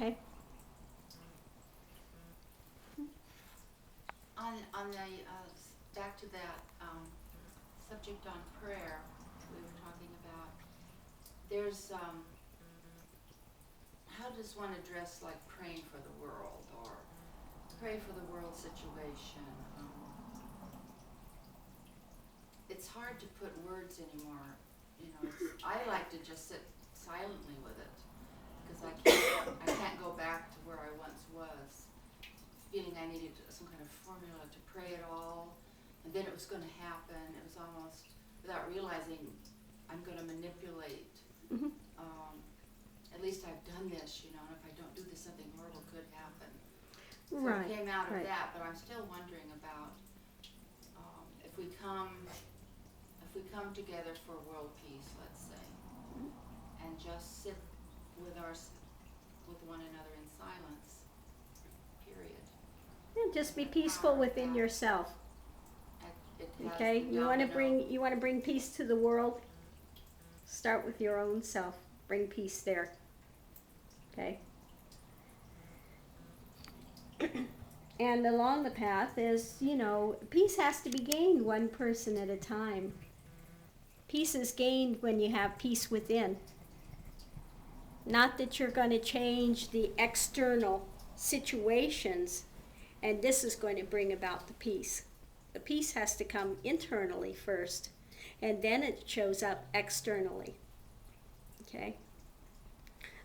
Okay. On the back to that subject on prayer we were talking about. There's how does one address like praying for the world or pray for the world situation? It's hard to put words anymore. You know, I like to just sit silently with it because I can't go back to where I once was, feeling I needed some kind of formula to pray it all, and then it was going to happen. It was almost without realizing I'm going to manipulate. Mm-hmm. At least I've done this, you know, and if I don't do this, something horrible could happen. So Right. it came out of Right. that, but I'm still wondering about if we come together for world peace, let's say, and just sit with one another in silence. Period. Yeah, just be peaceful within yourself. Okay, you want to bring peace to the world. Start with your own self. Bring peace there. Okay. And along the path is, you know, peace has to be gained one person at a time. Peace is gained when you have peace within. Not that you're going to change the external situations and this is going to bring about the peace. The peace has to come internally first, and then it shows up externally. Okay?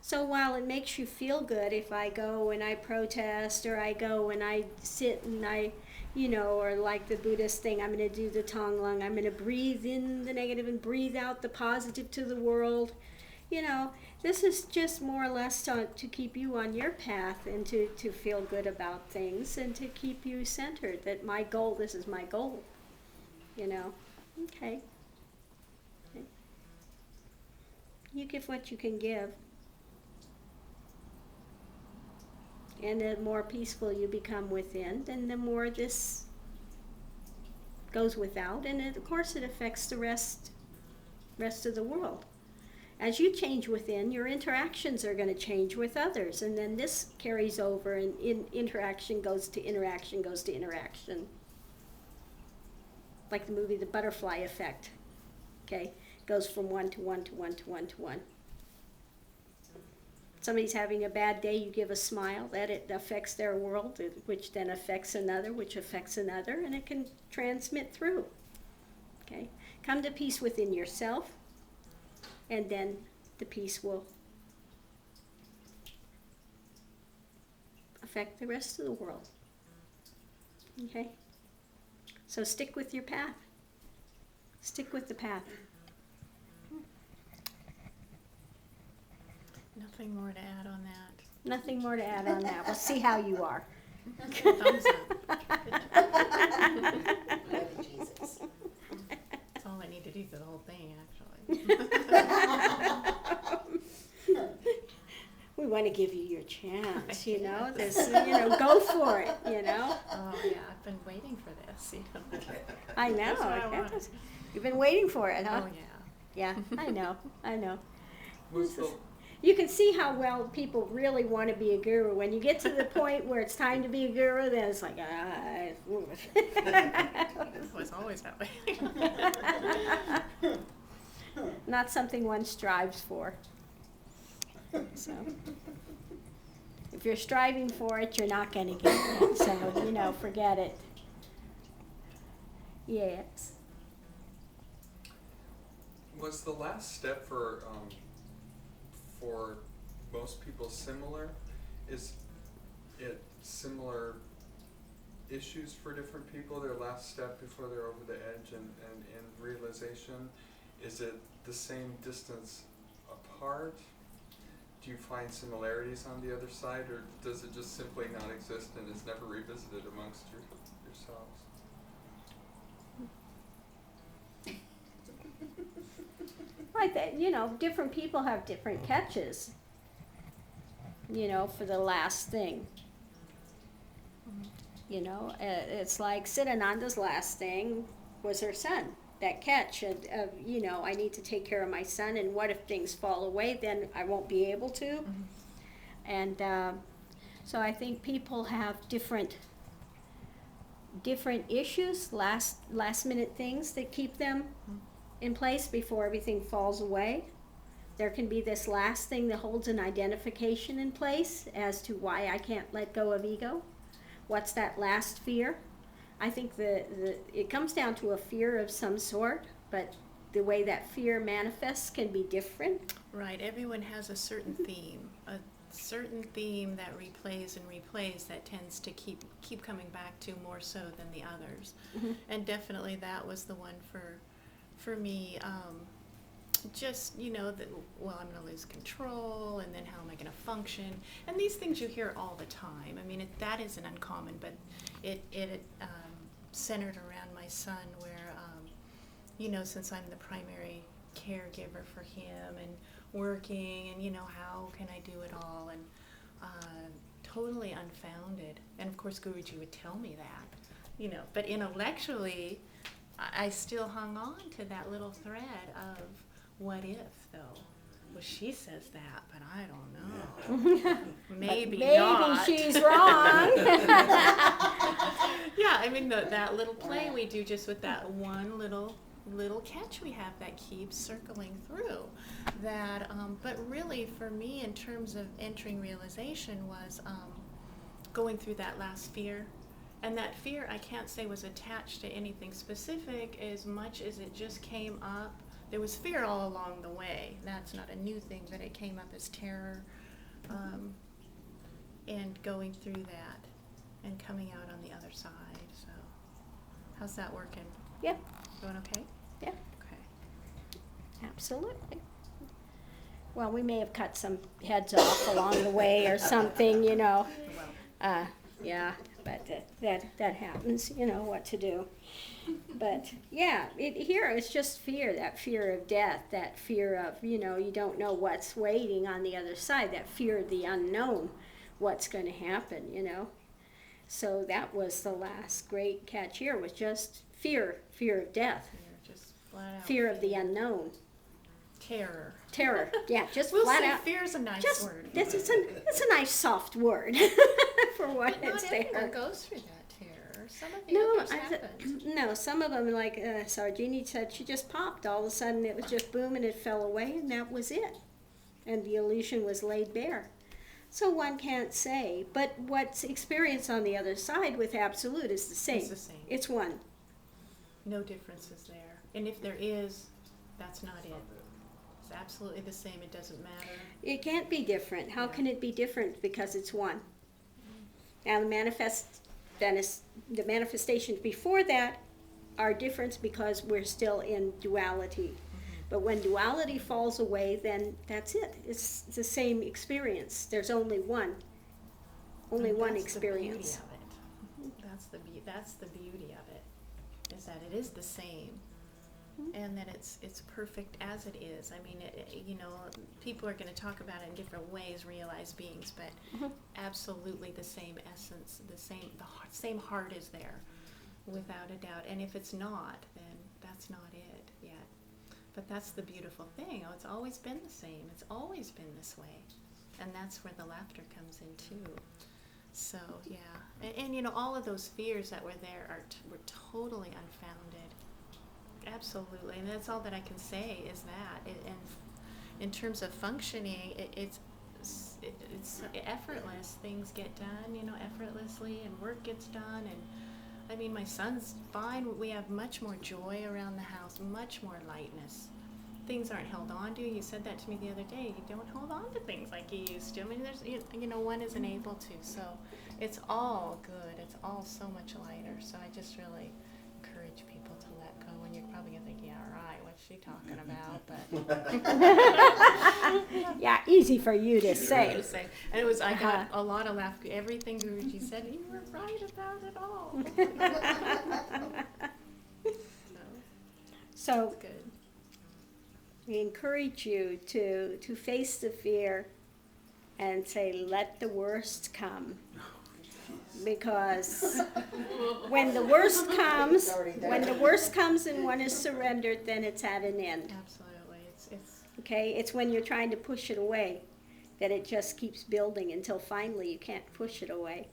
So while it makes you feel good if I go and I protest, or I go and I sit and I, you know, or like the Buddhist thing, I'm going to do the Tonglen, I'm going to breathe in the negative and breathe out the positive to the world. You know, this is just more or less to keep you on your path and to feel good about things and to keep you centered, that my goal, this is my goal, you know. Okay. You give what you can give. And the more peaceful you become within, then the more this goes without, and of course it affects the rest of the world. As you change within, your interactions are going to change with others, and then this carries over, and interaction goes to interaction goes to interaction. Like the movie The Butterfly Effect. Okay, goes from one to one to one to one to one. Somebody's having a bad day, you give a smile, that it affects their world, which then affects another, which affects another, and it can transmit through. Okay, come to peace within yourself, and then the peace will affect the rest of the world. Okay? So stick with your path. Stick with the path. Nothing more to add on that. Nothing more to add on that. We'll see how you are. Thumbs up. Jesus. That's all I need to do for the whole thing, actually. We want to give you your chance, you know. This, you know, go for it, you know. Oh yeah, I've been waiting for this. You know. I know. That's what I want. You've been waiting for it, huh? Oh yeah. Yeah, I know. I know. Was the You can see how well people really want to be a guru. When you get to the point where it's time to be a guru, then it's like, It was always that way. Not something one strives for. So, if you're striving for it, you're not going to get it. So, you know, forget it. Yes. Was the last step for most people similar? Is it similar issues for different people, their last step before they're over the edge and in realization? Is it the same distance apart? Do you find similarities on the other side, or does it just simply not exist and is never revisited amongst yourselves? Right, you know, different people have different catches, you know, for the last thing. You know, it's like Siddhananda's last thing was her son. That catch of, you know, I need to take care of my son, and what if things fall away, then I won't be able to. And so I think people have different issues, last minute things that keep them in place before everything falls away. There can be this last thing that holds an identification in place as to why I can't let go of ego. What's that last fear? I think it comes down to a fear of some sort, but the way that fear manifests can be different. Right, everyone has a certain theme that replays that tends to keep coming back to more so than the others. Mm-hmm. And definitely that was the one for me. Just, I'm going to lose control, and then how am I going to function? And these things you hear all the time. I mean, that isn't uncommon, but it centered around my son where, since I'm the primary caregiver for him and working and, how can I do it all? And totally unfounded. And, of course, Guruji would tell me that, but intellectually, I still hung on to that little thread of, what if, though? Well, she says that, but I don't know. Maybe not. Maybe she's wrong. Yeah, I mean, that little play we do just with that one little catch we have that keeps circling through. That, but really, for me, in terms of entering realization, was going through that last fear. And that fear, I can't say was attached to anything specific as much as it just came up. There was fear all along the way. That's not a new thing, but it came up as terror. And going through that and coming out on the other side. So, how's that working? Yep. Going okay? Yep. Okay. Absolutely. Well, we may have cut some heads off along the way or something, Well, yeah, but that happens, what to do. But yeah, here it's just fear, that fear of death, that fear of, you don't know what's waiting on the other side, that fear of the unknown, what's going to happen, So that was the last great catch here, was just fear of death, just flat out. fear of the unknown. Terror. Yeah, just We'll flat say out. fear's a nice Just, word. it's a nice soft word for what But it's not there. everyone goes through that terror. Some of the others haven't. No, some of them, like Sargini said, she just popped. All of a sudden it was just boom and it fell away and that was it. And the illusion was laid bare. So one can't say. But what's experienced on the other side with Absolute is the same. It's the same. It's one. No differences there. And if there is, that's not it. It's absolutely the same. It doesn't matter. It can't be different. How can it be different? Because it's one. Now the manifestations before that are different because we're still in duality. But when duality falls away, then that's it. It's the same experience. There's only one. Only And one that's experience. The beauty of it. That's the beauty of it, is that it is the same, and that it's perfect as it is. I mean, people are going to talk about it in different ways, realized beings, but absolutely the same essence, the same heart is there, without a doubt. And if it's not, then that's not it yet. But that's the beautiful thing. Oh, it's always been the same. It's always been this way. And that's where the laughter comes in too. So, yeah. And all of those fears that were there were totally unfounded. Absolutely. And that's all that I can say is that. And in terms of functioning, it's effortless. Things get done, effortlessly, and work gets done. And I mean, my son's fine. We have much more joy around the house, much more lightness. Things aren't held on to. You said that to me the other day. You don't hold on to things like you used to. I mean, there's, one isn't able to. So it's all good. It's all so much lighter. So I just really encourage people to let go. And you're probably going to think, yeah, right, what's she talking about? But Yeah, easy for you to say. And it was, I got a lot of laughter. Everything Guruji said, you were right about it all. So It's good. we encourage you to face the fear and say, let the worst come. Because when the worst comes, and one is surrendered, then it's at an end. Absolutely. It's Okay? It's when you're trying to push it away that it just keeps building until finally you can't push it away.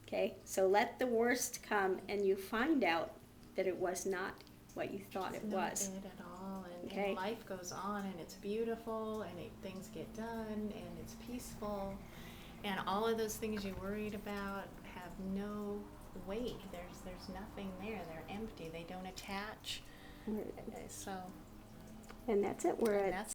Okay, so let the worst come and you find out that it was not what you thought it Not was. it at all, and Okay. life goes on, and it's beautiful, and things get done, and it's peaceful, and all of those things you worried about have no weight. There's nothing there. They're empty. They don't attach. So And that's it. We're and at that's